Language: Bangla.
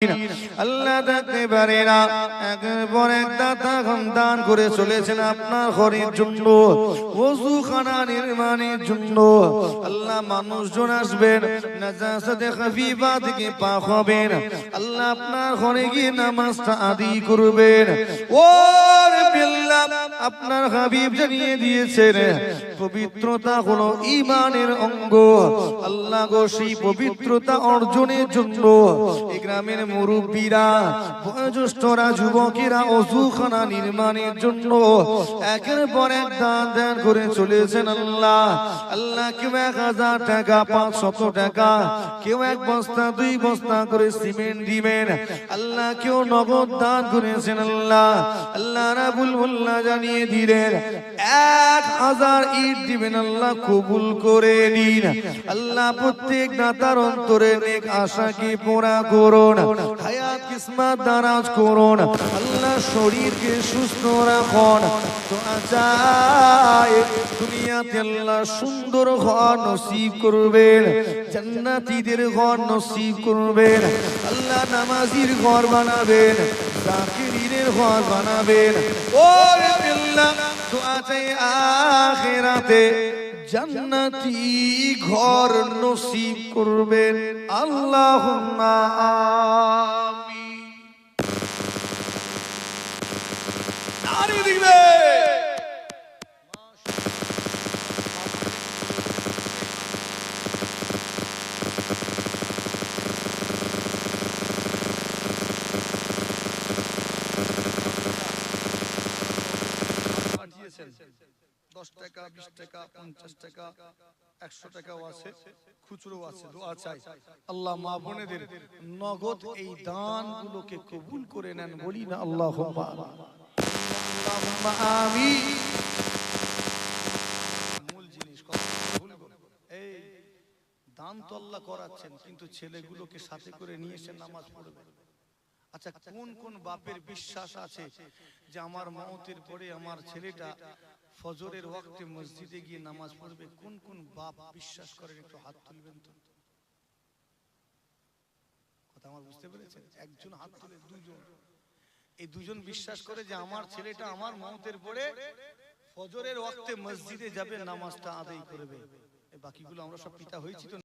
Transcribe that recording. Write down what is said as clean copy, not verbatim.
আল্লাহ দেখতে পারে না, একের পর এক দাতা সন্তান করে চলেছেন আপনার ঘরের জন্য, ওযুখানা নির্মাণের জন্য। আল্লাহ মানুষজন আসবেন, নাজাসাতে খাফিফা থেকে পাক হবেন। আল্লাহ আপনার ঘরে গিয়ে নামাজটা আদায় করবেন। ও বিল্লাহ, আপনার হাবিব জানিয়ে দিয়েছেন পবিত্রতা হলো ঈমানের অঙ্গ। আল্লাহ গো, সেই পবিত্রতা অর্জনের জন্য এই গ্রামের মুরব্বীরা, বয়োজ্যেষ্ঠরা, যুবকেরা ওযুখানা নির্মাণের জন্য একের পর এক দান করে চলেছেন। আল্লাহ আল্লাহ কেউ 1000 টাকা, 500 টাকা, কেউ 1 বস্তা 2 বস্তা করে সিমেন্ট দিবেন। আল্লাহ কেউ নগদ দান করেছেন। আল্লাহ আল্লাহ রাব্বুল আল্লাহ জানিয়ে দিলেন 1000 ইট দিবেন। আল্লাহ কবুল করে নিন। আল্লাহ প্রত্যেক দাতার অন্তরে নেক আশাকে পুরা করুন, হায়াত কিসমত দারাজ করুন। আল্লাহ শরীরকে সুস্থ রাখুন। তো আচাই দুনিয়াতে আল্লাহ সুন্দর ঘর নসিব করবেন, জান্নাতীদের ঘর নসিব করবেন। আল্লাহ নামাজির ঘর বানাবেন, জাকিরিনের ঘর বানাবেন। ও আল্লাহ তো আচাই আখিরাতে জান্নাতি ঘর নসিব করবেন। আল্লাহুম্মা আমিন। নারী দিবে পাঠিয়েছেন 10 টাকা, 20 টাকা, 50 টাকা, 100 টাকাও আছে, খুচরো আছে। দোয়া চাই আল্লাহ মা বোনেদের নগদ এই দানগুলোকে কবুল করে নেন। বলি না আল্লাহুম্মা আল্লাহুম্মা আমিন। মূল জিনিস এই দান তো আল্লাহ করাচ্ছেন, কিন্তু ছেলেগুলোকে সাথে করে নিয়ে এসে নামাজ পড়বে। আচ্ছা, কোন কোন বাপের বিশ্বাস আছে যে আমার মওতের পরে আমার ছেলেটা ফজরের ওয়াক্তে মসজিদে গিয়ে নামাজ পড়বে? কোন কোন বাপ বিশ্বাস করেন? একটু হাত তুলবেন তো। কথা আমার বুঝতে পেরেছেন? একজন হাত তুলে, দুজন। এই দুজন বিশ্বাস করে যে আমার ছেলেটা আমার মওতের পরে ফজরের ওয়াক্তে মসজিদে যাবে, নামাজটা আদায় করবে। বাকিগুলো আমরা সব পিতা হয়েছি তো।